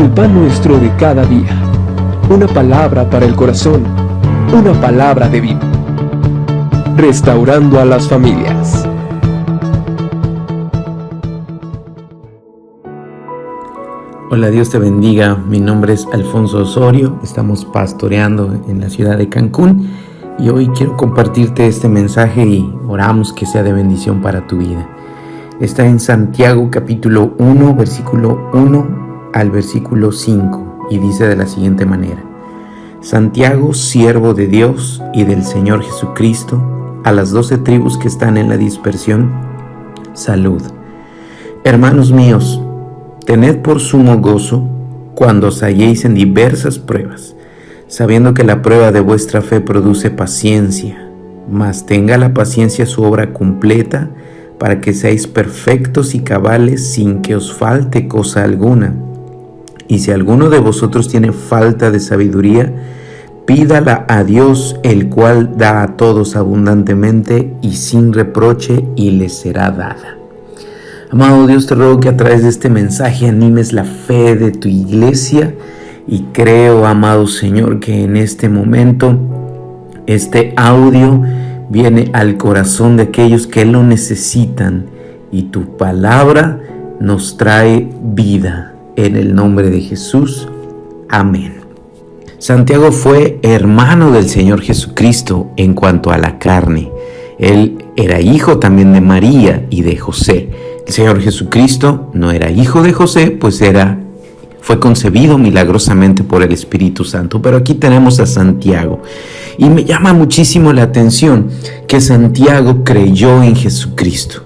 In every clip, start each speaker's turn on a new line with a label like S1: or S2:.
S1: El pan nuestro de cada día. Una palabra para el corazón. Una palabra de vida. Restaurando a las familias.
S2: Hola, Dios te bendiga. Mi nombre es Alfonso Osorio. Estamos pastoreando en la ciudad de Cancún y hoy quiero compartirte este mensaje y oramos que sea de bendición para tu vida. Está en Santiago capítulo 1, versículo 1 al versículo 5 y dice de la siguiente manera: Santiago, siervo de Dios y del Señor Jesucristo, a las 12 tribus que están en la dispersión, salud. Hermanos míos, tened por sumo gozo cuando os halléis en diversas pruebas, sabiendo que la prueba de vuestra fe produce paciencia, mas tenga la paciencia su obra completa, para que seáis perfectos y cabales sin que os falte cosa alguna. Y si alguno de vosotros tiene falta de sabiduría, pídala a Dios, el cual da a todos abundantemente y sin reproche, y le será dada. Amado Dios, te ruego que a través de este mensaje animes la fe de tu iglesia, y creo, amado Señor, que en este momento este audio viene al corazón de aquellos que lo necesitan, y tu palabra nos trae vida. En el nombre de Jesús, amén. Santiago fue hermano del Señor Jesucristo en cuanto a la carne. Él era hijo también de María y de José. El Señor Jesucristo no era hijo de José, pues fue concebido milagrosamente por el Espíritu Santo. Pero aquí tenemos a Santiago. Y me llama muchísimo la atención que Santiago creyó en Jesucristo.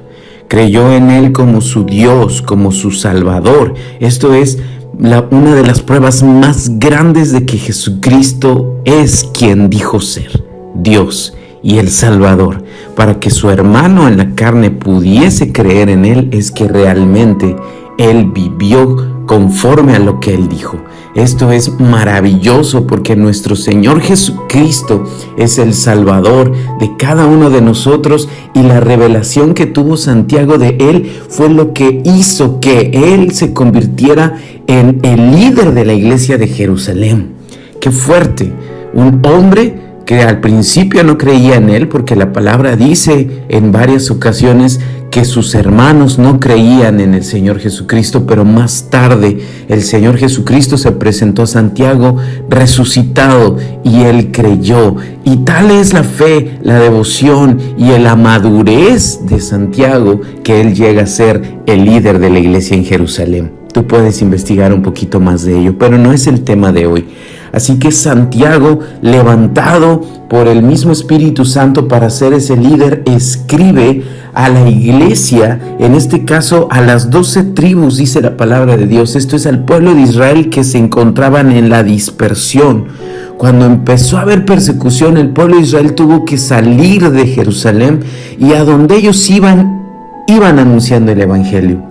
S2: Creyó en Él como su Dios, como su Salvador. Esto es una de las pruebas más grandes de que Jesucristo es quien dijo ser, Dios y el Salvador. Para que su hermano en la carne pudiese creer en Él, es que realmente Él vivió conforme a lo que Él dijo. Esto es maravilloso porque nuestro Señor Jesucristo es el Salvador de cada uno de nosotros, y la revelación que tuvo Santiago de Él fue lo que hizo que Él se convirtiera en el líder de la iglesia de Jerusalén. ¡Qué fuerte! Un hombre que al principio no creía en Él, porque la palabra dice en varias ocasiones que sus hermanos no creían en el Señor Jesucristo, pero más tarde el Señor Jesucristo se presentó a Santiago resucitado y él creyó. Y tal es la fe, la devoción y la madurez de Santiago que él llega a ser el líder de la iglesia en Jerusalén. Tú puedes investigar un poquito más de ello, pero no es el tema de hoy. Así que Santiago, levantado por el mismo Espíritu Santo para ser ese líder, escribe a la iglesia, en este caso a las 12 tribus, dice la palabra de Dios. Esto es al pueblo de Israel que se encontraban en la dispersión. Cuando empezó a haber persecución, el pueblo de Israel tuvo que salir de Jerusalén, y a donde ellos iban anunciando el evangelio.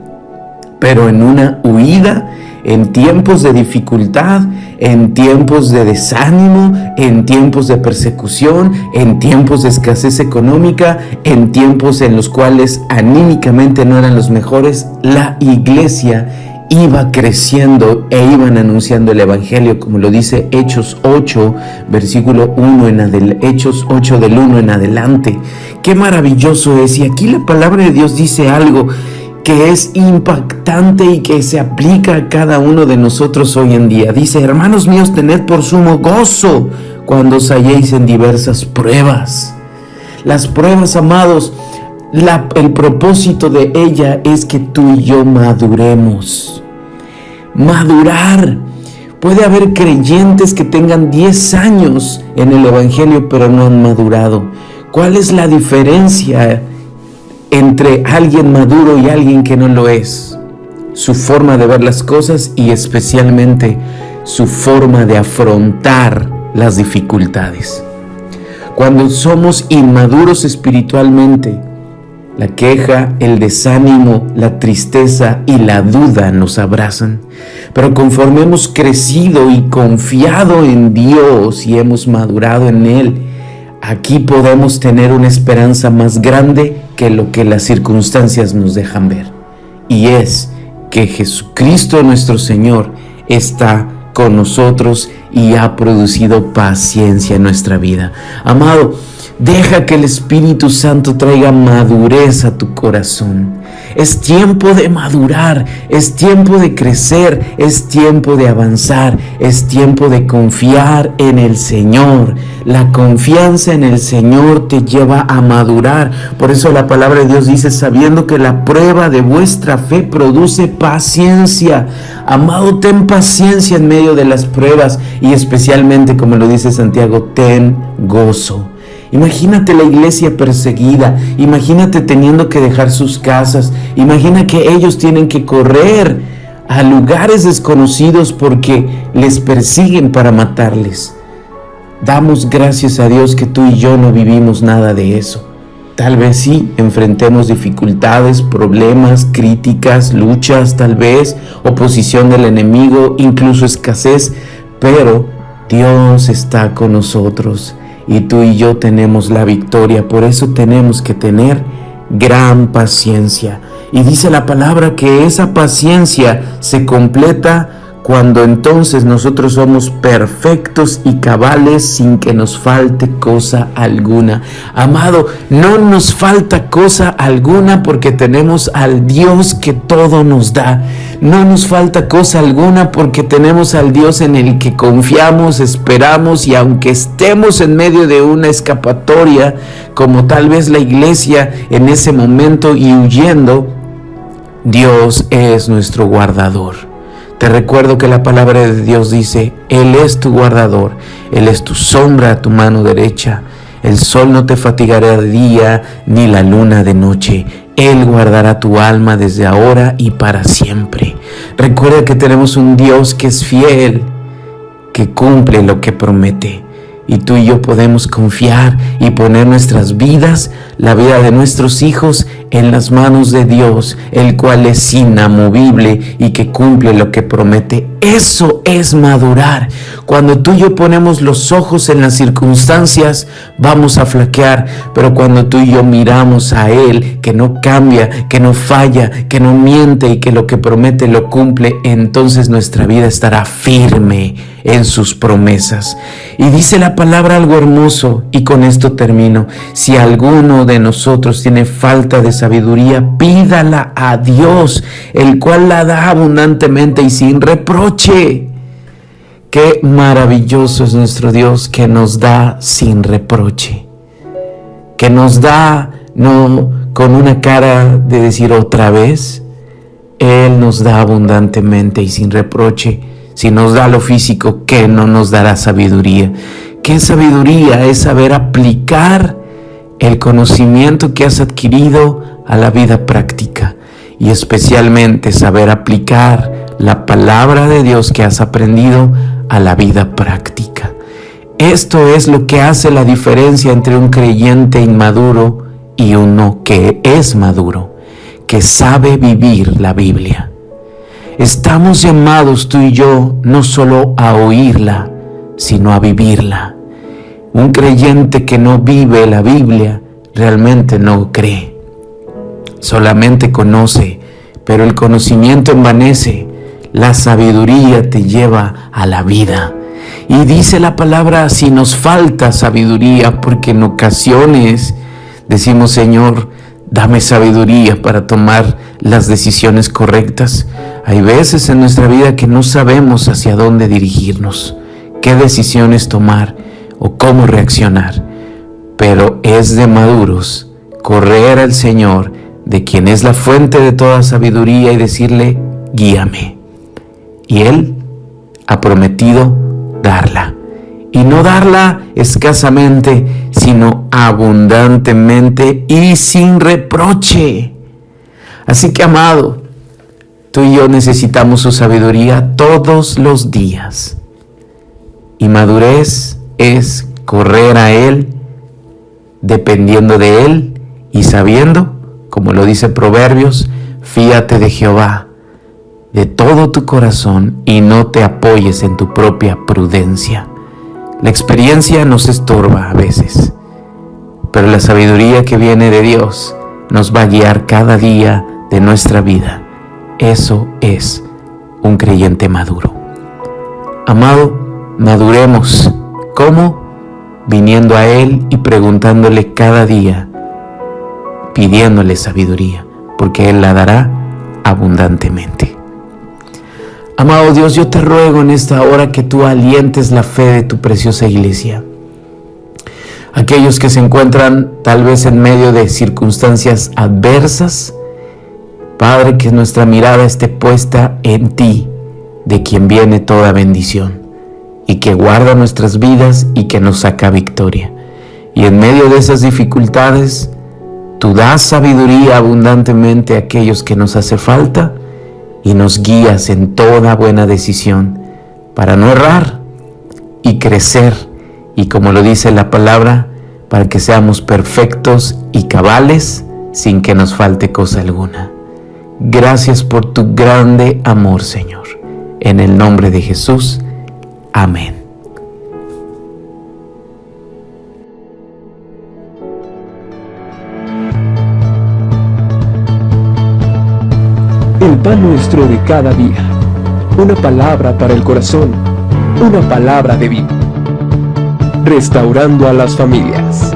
S2: Pero en una huida, en tiempos de dificultad, en tiempos de desánimo, en tiempos de persecución, en tiempos de escasez económica, en tiempos en los cuales anímicamente no eran los mejores, la iglesia iba creciendo e iban anunciando el evangelio, como lo dice Hechos 8, versículo 1 Hechos 8 del 1 en adelante. Qué maravilloso es. Y aquí la palabra de Dios dice algo que es impactante y que se aplica a cada uno de nosotros hoy en día. Dice: hermanos míos, tened por sumo gozo cuando os halléis en diversas pruebas. Las pruebas, amados, el propósito de ella es que tú y yo maduremos. Madurar. Puede haber creyentes que tengan 10 años en el evangelio, pero no han madurado. ¿Cuál es la diferencia entre alguien maduro y alguien que no lo es? Su forma de ver las cosas, y especialmente su forma de afrontar las dificultades. Cuando somos inmaduros espiritualmente, la queja, el desánimo, la tristeza y la duda nos abrazan. Pero conforme hemos crecido y confiado en Dios y hemos madurado en Él, aquí podemos tener una esperanza más grande que lo que las circunstancias nos dejan ver. Y es que Jesucristo nuestro Señor está con nosotros y ha producido paciencia en nuestra vida. Amado, deja que el Espíritu Santo traiga madurez a tu corazón. Es tiempo de madurar, es tiempo de crecer, es tiempo de avanzar, es tiempo de confiar en el Señor. La confianza en el Señor te lleva a madurar. Por eso la palabra de Dios dice, sabiendo que la prueba de vuestra fe produce paciencia. Amado, ten paciencia en medio de las pruebas y especialmente, como lo dice Santiago, ten gozo. Imagínate la iglesia perseguida, imagínate teniendo que dejar sus casas, imagina que ellos tienen que correr a lugares desconocidos porque les persiguen para matarles. Damos gracias a Dios que tú y yo no vivimos nada de eso. Tal vez sí, enfrentemos dificultades, problemas, críticas, luchas, tal vez, oposición del enemigo, incluso escasez, pero Dios está con nosotros. Y tú y yo tenemos la victoria, por eso tenemos que tener gran paciencia. Y dice la palabra que esa paciencia se completa cuando entonces nosotros somos perfectos y cabales sin que nos falte cosa alguna. Amado, no nos falta cosa alguna porque tenemos al Dios que todo nos da. No nos falta cosa alguna porque tenemos al Dios en el que confiamos, esperamos, y aunque estemos en medio de una escapatoria, como tal vez la iglesia en ese momento y huyendo, Dios es nuestro guardador. Te recuerdo que la palabra de Dios dice, Él es tu guardador, Él es tu sombra a tu mano derecha. El sol no te fatigará de día, ni la luna de noche. Él guardará tu alma desde ahora y para siempre. Recuerda que tenemos un Dios que es fiel, que cumple lo que promete. Y tú y yo podemos confiar y poner nuestras vidas, la vida de nuestros hijos, en las manos de Dios, el cual es inamovible y que cumple lo que promete. Eso es madurar. Cuando tú y yo ponemos los ojos en las circunstancias, vamos a flaquear, pero cuando tú y yo miramos a Él, que no cambia, que no falla, que no miente y que lo que promete lo cumple, entonces nuestra vida estará firme en sus promesas. Y dice la palabra algo hermoso, y con esto termino: si alguno de nosotros tiene falta de sabiduría, pídala a Dios, el cual la da abundantemente y sin reproche. Qué maravilloso es nuestro Dios, que nos da sin reproche, que nos da no con una cara de decir otra vez. Él nos da abundantemente y sin reproche. Si nos da lo físico, ¿qué no nos dará sabiduría? ¿Qué sabiduría? Es saber aplicar el conocimiento que has adquirido a la vida práctica, y especialmente saber aplicar la palabra de Dios que has aprendido a la vida práctica. Esto es lo que hace la diferencia entre un creyente inmaduro y uno que es maduro, que sabe vivir la Biblia. Estamos llamados tú y yo no solo a oírla, sino a vivirla. Un creyente que no vive la Biblia realmente no cree. Solamente conoce, pero el conocimiento envanece. La sabiduría te lleva a la vida. Y dice la palabra, si nos falta sabiduría, porque en ocasiones decimos, Señor, dame sabiduría para tomar las decisiones correctas. Hay veces en nuestra vida que no sabemos hacia dónde dirigirnos, qué decisiones tomar o cómo reaccionar. Pero es de maduros correr al Señor, de quien es la fuente de toda sabiduría, y decirle, guíame. Y Él ha prometido darla. Y no darla escasamente, sino abundantemente y sin reproche. Así que, amado, tú y yo necesitamos su sabiduría todos los días. Y madurez es correr a Él, dependiendo de Él y sabiendo, como lo dice Proverbios, fíate de Jehová de todo tu corazón y no te apoyes en tu propia prudencia. La experiencia nos estorba a veces, pero la sabiduría que viene de Dios nos va a guiar cada día de nuestra vida. Eso es un creyente maduro. Amado, maduremos. ¿Cómo? Viniendo a Él y preguntándole cada día, pidiéndole sabiduría, porque Él la dará abundantemente. Amado Dios, yo te ruego en esta hora que tú alientes la fe de tu preciosa iglesia. Aquellos que se encuentran tal vez en medio de circunstancias adversas, Padre, que nuestra mirada esté puesta en ti, de quien viene toda bendición, y que guarda nuestras vidas y que nos saca victoria. Y en medio de esas dificultades, tú das sabiduría abundantemente a aquellos que nos hace falta y nos guías en toda buena decisión para no errar y crecer, y como lo dice la palabra, para que seamos perfectos y cabales sin que nos falte cosa alguna. Gracias por tu grande amor, Señor. En el nombre de Jesús. Amén.
S1: El pan nuestro de cada día. Una palabra para el corazón. Una palabra de vida. Restaurando a las familias.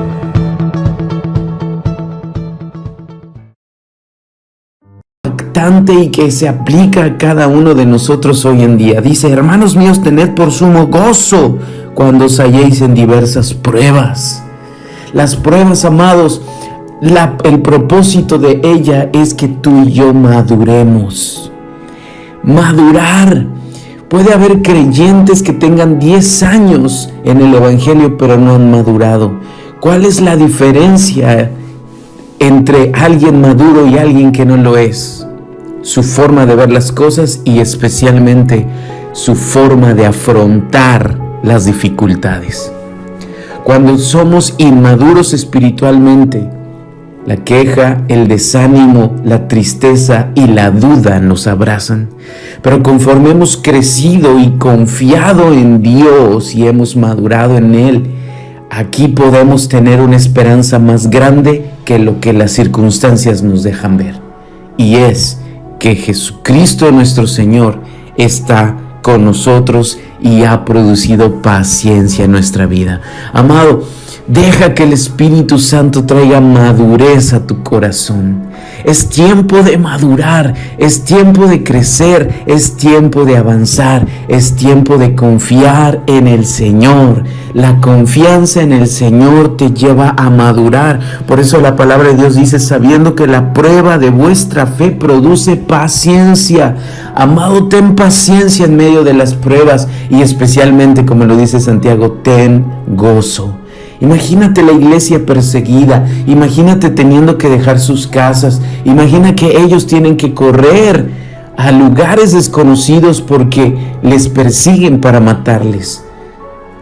S2: Y que se aplica a cada uno de nosotros hoy en día. Dice: hermanos míos, tened por sumo gozo cuando os halléis en diversas pruebas. Las pruebas, amados, el propósito de ella es que tú y yo maduremos. Madurar. Puede haber creyentes que tengan 10 años en el Evangelio pero no han madurado. ¿Cuál es la diferencia entre alguien maduro y alguien que no lo es? Su forma de ver las cosas y especialmente su forma de afrontar las dificultades. Cuando somos inmaduros espiritualmente, la queja, el desánimo, la tristeza y la duda nos abrazan. Pero conforme hemos crecido y confiado en Dios y hemos madurado en Él, aquí podemos tener una esperanza más grande que lo que las circunstancias nos dejan ver. Y es que Jesucristo nuestro Señor está con nosotros y ha producido paciencia en nuestra vida. Amado, deja que el Espíritu Santo traiga madurez a tu corazón. Es tiempo de madurar, es tiempo de crecer, es tiempo de avanzar, es tiempo de confiar en el Señor. La confianza en el Señor te lleva a madurar. Por eso la palabra de Dios dice: sabiendo que la prueba de vuestra fe produce paciencia. Amado, ten paciencia en medio de las pruebas y especialmente, como lo dice Santiago, ten gozo. Imagínate la iglesia perseguida, imagínate teniendo que dejar sus casas, imagina que ellos tienen que correr a lugares desconocidos porque les persiguen para matarles.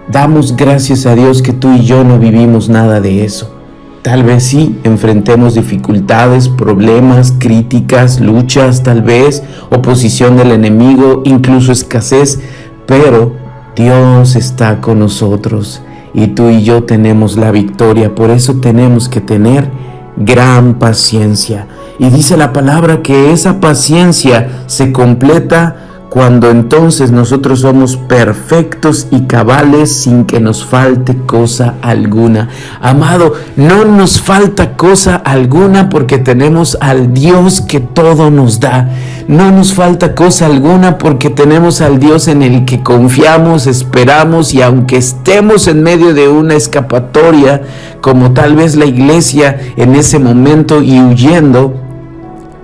S2: Damos gracias a Dios que tú y yo no vivimos nada de eso. Tal vez sí enfrentemos dificultades, problemas, críticas, luchas, tal vez oposición del enemigo, incluso escasez, pero Dios está con nosotros. Y tú y yo tenemos la victoria. Por eso tenemos que tener gran paciencia. Y dice la palabra que esa paciencia se completa cuando entonces nosotros somos perfectos y cabales sin que nos falte cosa alguna. Amado, no nos falta cosa alguna porque tenemos al Dios que todo nos da. No nos falta cosa alguna porque tenemos al Dios en el que confiamos, esperamos, y aunque estemos en medio de una escapatoria, como tal vez la iglesia en ese momento, y huyendo,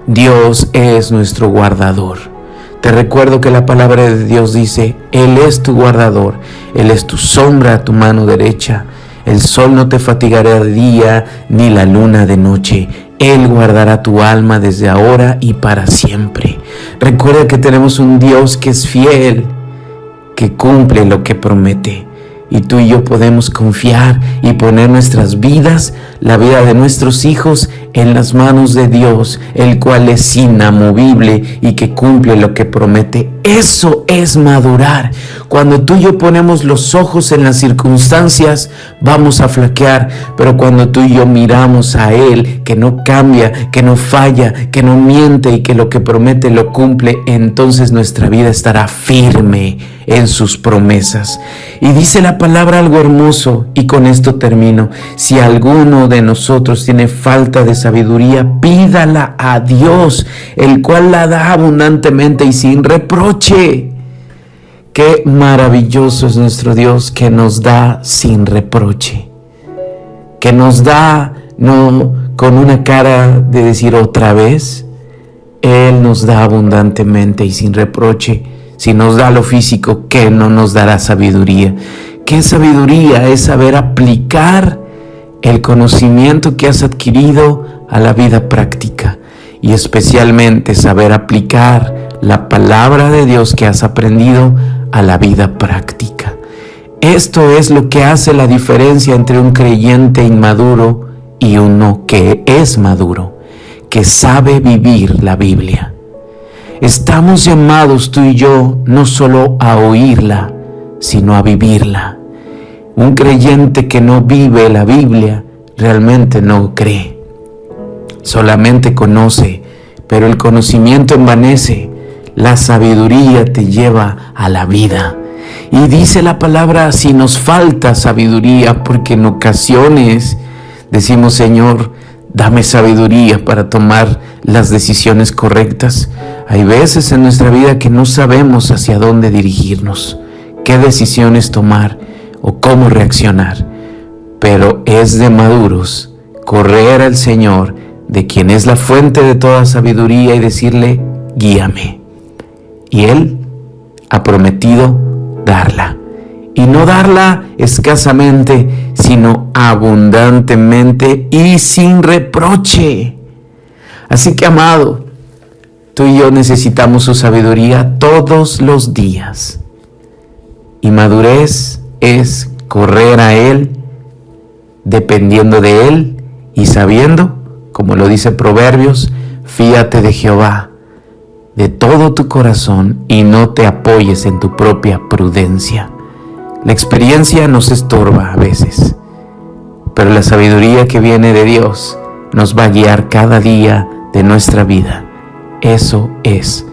S2: Dios es nuestro guardador. Te recuerdo que la palabra de Dios dice: Él es tu guardador, Él es tu sombra a tu mano derecha. El sol no te fatigará de día, ni la luna de noche. Él guardará tu alma desde ahora y para siempre. Recuerda que tenemos un Dios que es fiel, que cumple lo que promete. Y tú y yo podemos confiar y poner nuestras vidas, la vida de nuestros hijos, en las manos de Dios, el cual es inamovible y que cumple lo que promete. Eso es madurar. Cuando tú y yo ponemos los ojos en las circunstancias, vamos a flaquear, pero cuando tú y yo miramos a Él, que no cambia, que no falla, que no miente y que lo que promete lo cumple, entonces nuestra vida estará firme en sus promesas. Y dice la palabra algo hermoso, y con esto termino: si alguno de nosotros tiene falta de sabiduría, pídala a Dios, el cual la da abundantemente y sin reproche. Qué maravilloso es nuestro Dios, que nos da sin reproche, que nos da no con una cara de decir otra vez. Él nos da abundantemente y sin reproche. Si nos da lo físico, ¿qué no nos dará sabiduría? ¿Qué sabiduría? Es saber aplicar el conocimiento que has adquirido a la vida práctica, y especialmente saber aplicar la palabra de Dios que has aprendido a la vida práctica. Esto es lo que hace la diferencia entre un creyente inmaduro y uno que es maduro, que sabe vivir la Biblia. Estamos llamados tú y yo no solo a oírla, sino a vivirla. Un creyente que no vive la Biblia realmente no cree. Solamente conoce, pero el conocimiento envanece. La sabiduría te lleva a la vida. Y dice la palabra, si nos falta sabiduría, porque en ocasiones decimos: Señor, dame sabiduría para tomar las decisiones correctas. Hay veces en nuestra vida que no sabemos hacia dónde dirigirnos, qué decisiones tomar o cómo reaccionar. Pero es de maduros correr al Señor, de quien es la fuente de toda sabiduría, y decirle: guíame. Y Él ha prometido darla. Y no darla escasamente, sino abundantemente y sin reproche. Así que, amado, tú y yo necesitamos su sabiduría todos los días. Y madurez es correr a Él, dependiendo de Él y sabiendo, como lo dice Proverbios: fíate de Jehová de todo tu corazón y no te apoyes en tu propia prudencia. La experiencia nos estorba a veces, pero la sabiduría que viene de Dios nos va a guiar cada día de nuestra vida. Eso es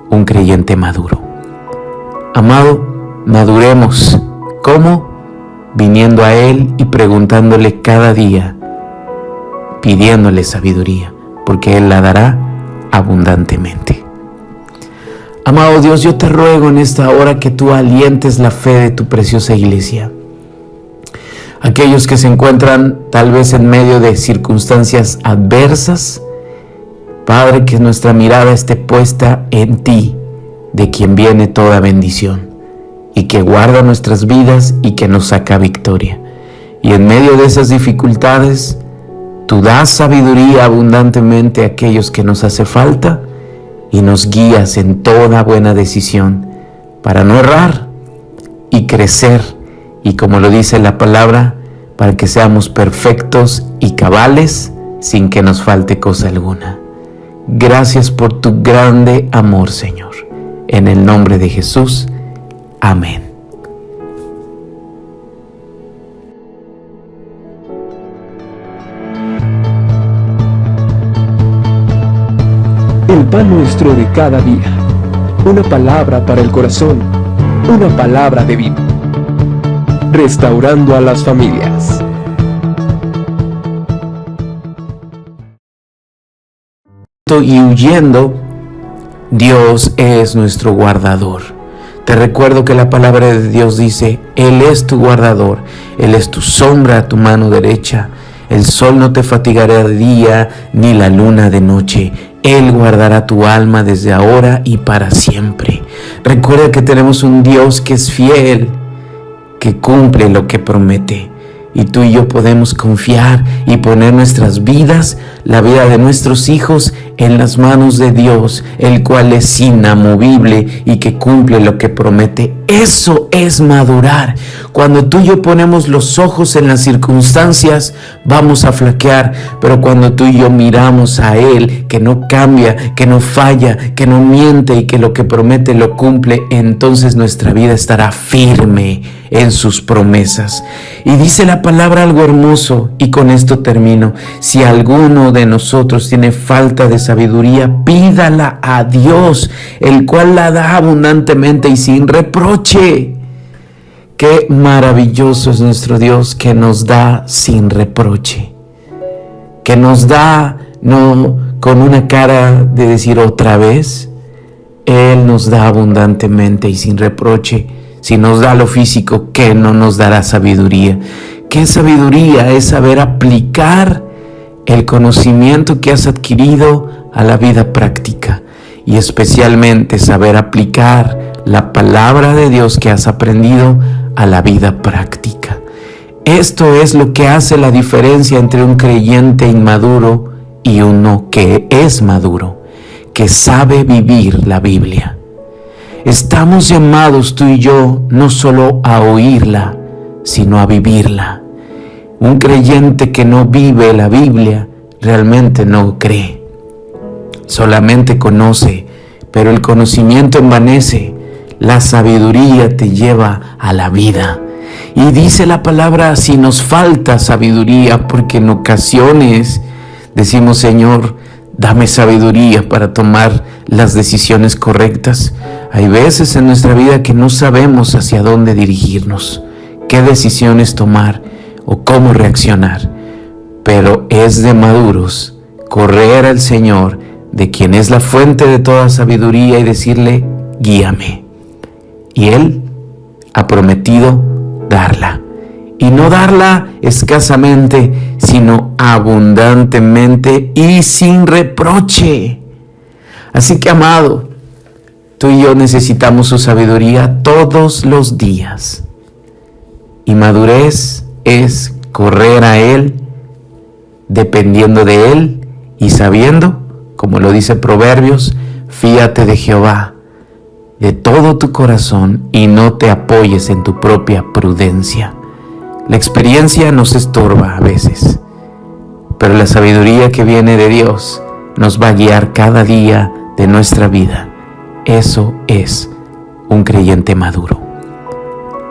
S2: un creyente maduro. Amado, maduremos. ¿Cómo? Viniendo a Él y preguntándole cada día, pidiéndole sabiduría, porque Él la dará abundantemente. Amado Dios, yo te ruego en esta hora que tú alientes la fe de tu preciosa iglesia. Aquellos que se encuentran tal vez en medio de circunstancias adversas, Padre, que nuestra mirada esté puesta en ti, de quien viene toda bendición, y que guarda nuestras vidas y que nos saca victoria. Y en medio de esas dificultades, tú das sabiduría abundantemente a aquellos que nos hace falta, y nos guías en toda buena decisión para no errar y crecer, y como lo dice la palabra, para que seamos perfectos y cabales sin que nos falte cosa alguna. Gracias por tu grande amor, Señor. En el nombre de Jesús. Amén.
S1: El pan nuestro de cada día. Una palabra para el corazón. Una palabra de vida. Restaurando a las familias.
S2: Y huyendo, Dios es nuestro guardador. Te recuerdo que la palabra de Dios dice: Él es tu guardador, Él es tu sombra a tu mano derecha. El sol no te fatigará de día, ni la luna de noche. Él guardará tu alma desde ahora y para siempre. Recuerda que tenemos un Dios que es fiel, que cumple lo que promete. Y tú y yo podemos confiar y poner nuestras vidas, la vida de nuestros hijos, en las manos de Dios, el cual es inamovible y que cumple lo que promete. Eso es madurar. Cuando tú y yo ponemos los ojos en las circunstancias, vamos a flaquear, pero cuando tú y yo miramos a Él, que no cambia, que no falla, que no miente y que lo que promete lo cumple, entonces nuestra vida estará firme en sus promesas. Y dice la palabra algo hermoso, y con esto termino: si alguno de nosotros tiene falta de sabiduría, pídala a Dios, el cual la da abundantemente y sin reproche. Qué maravilloso es nuestro Dios, que nos da sin reproche, que nos da no con una cara de decir otra vez. Él nos da abundantemente y sin reproche. Si nos da lo físico, ¿qué no nos dará sabiduría? ¿Qué sabiduría? Es saber aplicar el conocimiento que has adquirido a la vida práctica, y especialmente saber aplicar la palabra de Dios que has aprendido a la vida práctica. Esto es lo que hace la diferencia entre un creyente inmaduro y uno que es maduro, que sabe vivir la Biblia. Estamos llamados tú y yo no solo a oírla, sino a vivirla. Un creyente que no vive la Biblia realmente no cree. Solamente conoce, pero el conocimiento envanece. La sabiduría te lleva a la vida. Y dice la palabra, si nos falta sabiduría, porque en ocasiones decimos: Señor, dame sabiduría para tomar las decisiones correctas. Hay veces en nuestra vida que no sabemos hacia dónde dirigirnos, qué decisiones tomar o cómo reaccionar. Pero es de maduros correr al Señor, de quien es la fuente de toda sabiduría, y decirle: guíame. Y Él ha prometido darla. Y no darla escasamente, sino abundantemente y sin reproche. Así que, amado, tú y yo necesitamos su sabiduría todos los días. Y madurez es correr a Él, dependiendo de Él y sabiendo, como lo dice Proverbios: fíate de Jehová de todo tu corazón y no te apoyes en tu propia prudencia. La experiencia nos estorba a veces, pero la sabiduría que viene de Dios nos va a guiar cada día de nuestra vida. Eso es un creyente maduro.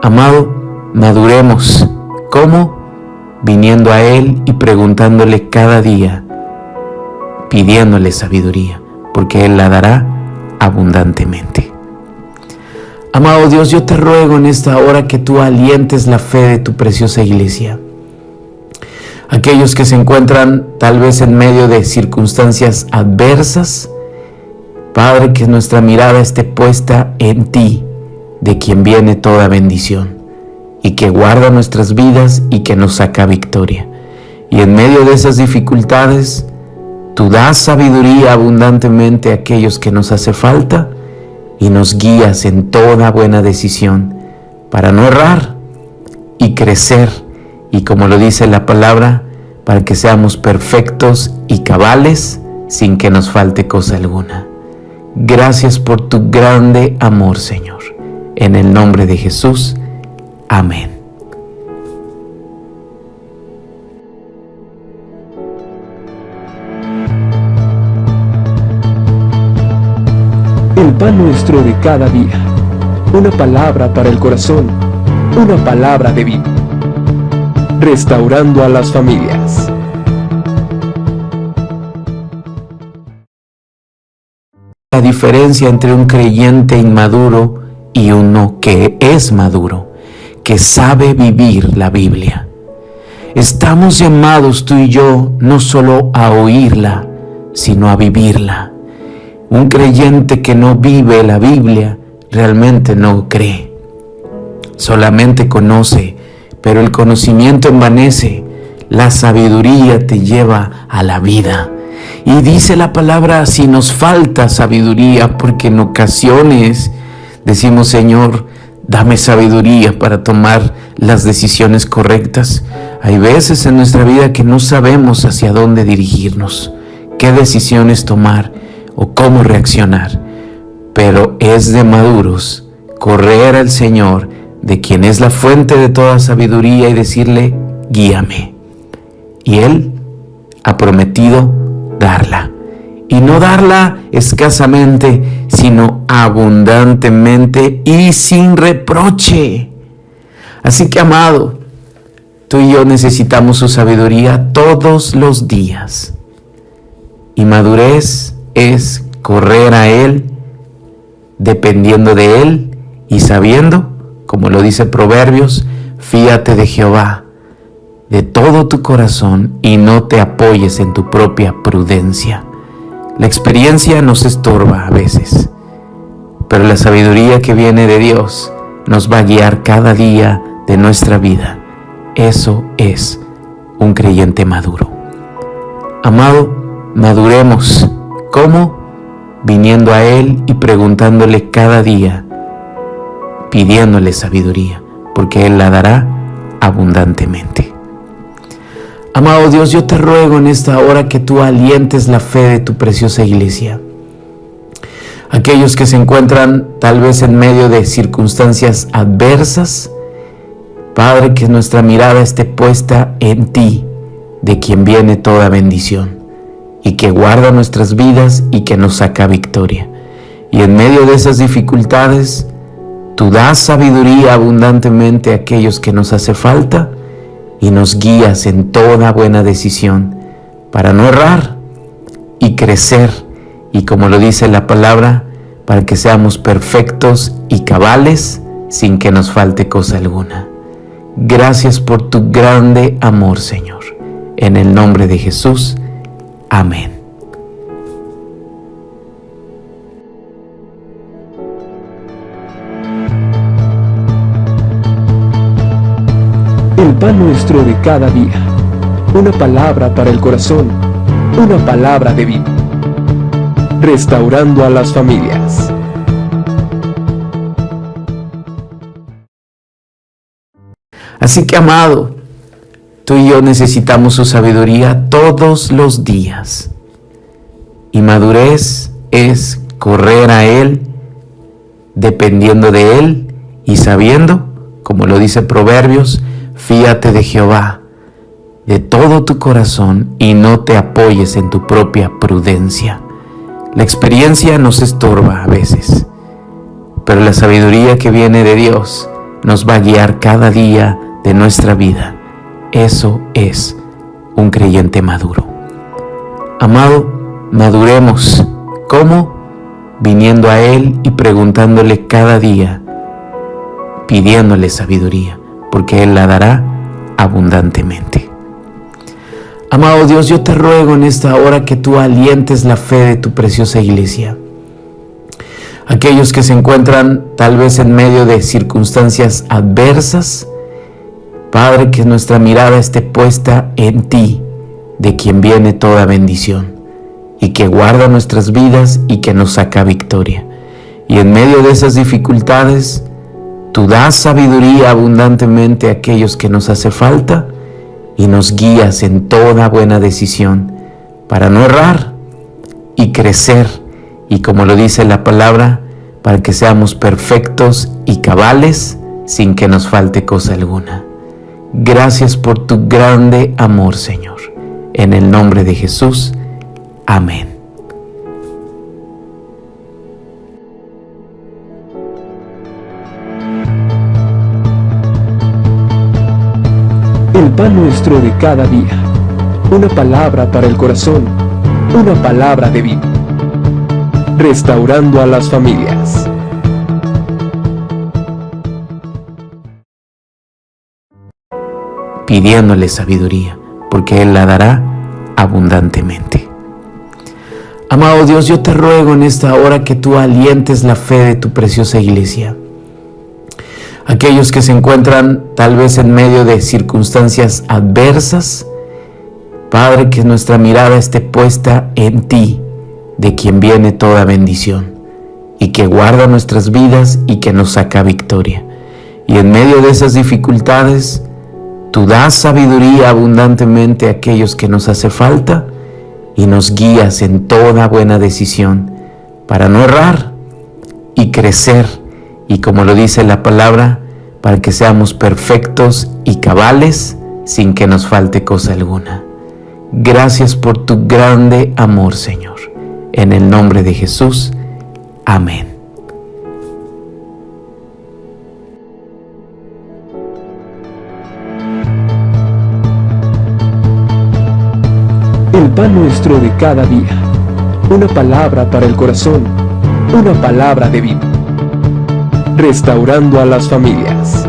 S2: Amado, maduremos. ¿Cómo? Viniendo a Él y preguntándole cada día, pidiéndole sabiduría, porque Él la dará abundantemente. Amado Dios, yo te ruego en esta hora que tú alientes la fe de tu preciosa iglesia. Aquellos que se encuentran tal vez en medio de circunstancias adversas, Padre, que nuestra mirada esté puesta en ti, de quien viene toda bendición, y que guarda nuestras vidas y que nos saca victoria. Y en medio de esas dificultades, tú das sabiduría abundantemente a aquellos que nos hace falta, y nos guías en toda buena decisión para no errar y crecer, y como lo dice la palabra, para que seamos perfectos y cabales sin que nos falte cosa alguna. Gracias por tu grande amor, Señor. En el nombre de Jesús. Amén.
S1: El pan nuestro de cada día. Una palabra para el corazón. Una palabra de vida. Restaurando a las familias.
S2: La diferencia entre un creyente inmaduro y uno que es maduro, que sabe vivir la Biblia. Estamos llamados tú y yo no solo a oírla, sino a vivirla. Un creyente que no vive la Biblia realmente no cree. Solamente conoce, pero el conocimiento envanece. La sabiduría te lleva a la vida. Y dice la palabra, si nos falta sabiduría, porque en ocasiones decimos: Señor, dame sabiduría para tomar las decisiones correctas. Hay veces en nuestra vida que no sabemos hacia dónde dirigirnos, qué decisiones tomar o cómo reaccionar. Pero es de maduros correr al Señor, de quien es la fuente de toda sabiduría, y decirle: guíame. Y Él ha prometido darla. Y no darla escasamente, sino abundantemente y sin reproche. Así que, amado, tú y yo necesitamos su sabiduría todos los días. Y madurez es correr a Él, dependiendo de Él y sabiendo, como lo dice Proverbios: fíate de Jehová de todo tu corazón y no te apoyes en tu propia prudencia. La experiencia nos estorba a veces, pero la sabiduría que viene de Dios nos va a guiar cada día de nuestra vida. Eso es un creyente maduro. Amado, maduremos. ¿Cómo? Viniendo a Él y preguntándole cada día, pidiéndole sabiduría, porque Él la dará abundantemente. Amado Dios, yo te ruego en esta hora que tú alientes la fe de tu preciosa iglesia. Aquellos que se encuentran tal vez en medio de circunstancias adversas, Padre, que nuestra mirada esté puesta en ti, de quien viene toda bendición, y que guarda nuestras vidas y que nos saca victoria. Y en medio de esas dificultades, tú das sabiduría abundantemente a aquellos que nos hace falta, y nos guías en toda buena decisión para no errar y crecer, y como lo dice la palabra, para que seamos perfectos y cabales sin que nos falte cosa alguna. Gracias por tu grande amor, Señor. En el nombre de Jesús. Amén.
S1: El pan nuestro de cada día. Una palabra para el corazón. Una palabra de vida. Restaurando a las familias.
S2: Así que, amado, tú y yo necesitamos su sabiduría todos los días. Y madurez es correr a Él, dependiendo de Él y sabiendo, como lo dice Proverbios: fíate de Jehová de todo tu corazón y no te apoyes en tu propia prudencia. La experiencia nos estorba a veces, pero la sabiduría que viene de Dios nos va a guiar cada día de nuestra vida. Eso es un creyente maduro. Amado, maduremos. ¿Cómo? Viniendo a Él y preguntándole cada día, pidiéndole sabiduría, porque Él la dará abundantemente. Amado Dios, yo te ruego en esta hora que tú alientes la fe de tu preciosa iglesia. Aquellos que se encuentran tal vez en medio de circunstancias adversas, Padre, que nuestra mirada esté puesta en ti, de quien viene toda bendición, y que guarda nuestras vidas y que nos saca victoria. Y en medio de esas dificultades, tú das sabiduría abundantemente a aquellos que nos hace falta, y nos guías en toda buena decisión para no errar y crecer, y como lo dice la palabra, para que seamos perfectos y cabales sin que nos falte cosa alguna. Gracias por tu grande amor, Señor. En el nombre de Jesús. Amén.
S1: El pan nuestro de cada día. Una palabra para el corazón. Una palabra de vida. Restaurando a las familias.
S2: Pidiéndole sabiduría, porque Él la dará abundantemente. Amado Dios, yo te ruego en esta hora que tú alientes la fe de tu preciosa iglesia. Aquellos que se encuentran tal vez en medio de circunstancias adversas, Padre, que nuestra mirada esté puesta en ti, de quien viene toda bendición, y que guarda nuestras vidas y que nos saca victoria. Y en medio de esas dificultades, tú das sabiduría abundantemente a aquellos que nos hace falta, y nos guías en toda buena decisión para no errar y crecer, y como lo dice la palabra, para que seamos perfectos y cabales sin que nos falte cosa alguna. Gracias por tu grande amor, Señor. En el nombre de Jesús. Amén.
S1: El pan nuestro de cada día. Una palabra para el corazón. Una palabra de vida. Restaurando a las familias.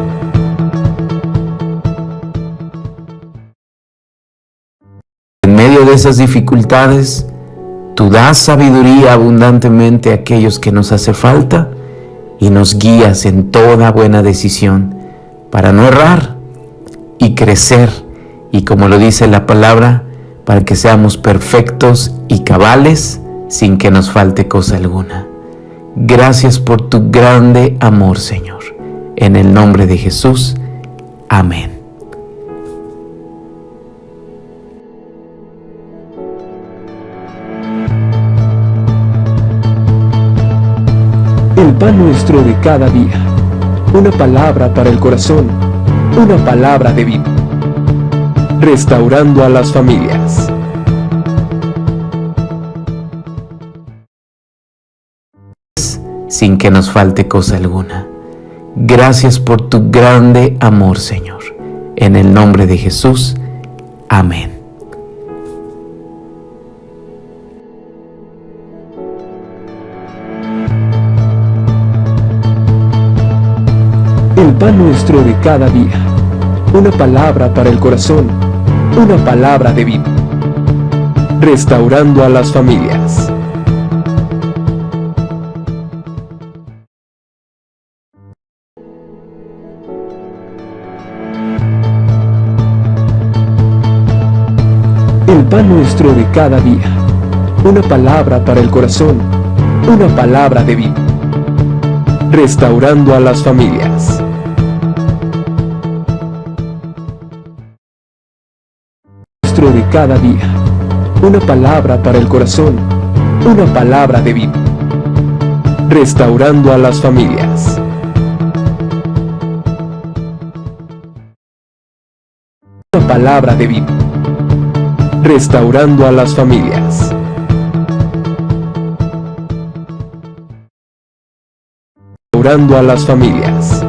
S2: En medio de esas dificultades, tú das sabiduría abundantemente a aquellos que nos hace falta y nos guías en toda buena decisión para no errar y crecer, y como lo dice la palabra, para que seamos perfectos y cabales sin que nos falte cosa alguna. Gracias por tu grande amor, Señor. En el nombre de Jesús. Amén.
S1: El pan nuestro de cada día. Una palabra para el corazón. Una palabra de vida. Restaurando a las familias.
S2: Sin que nos falte cosa alguna. Gracias por tu grande amor, Señor. En el nombre de Jesús. Amén.
S1: El pan nuestro de cada día. Una palabra para el corazón. Una palabra de vida. Restaurando a las familias. El pan nuestro de cada día. Una palabra para el corazón. Una palabra de vida. Restaurando a las familias. Nuestro de cada día. Una palabra para el corazón. Una palabra de vida. Restaurando a las familias. Una palabra de vida. Restaurando a las familias. Restaurando a las familias.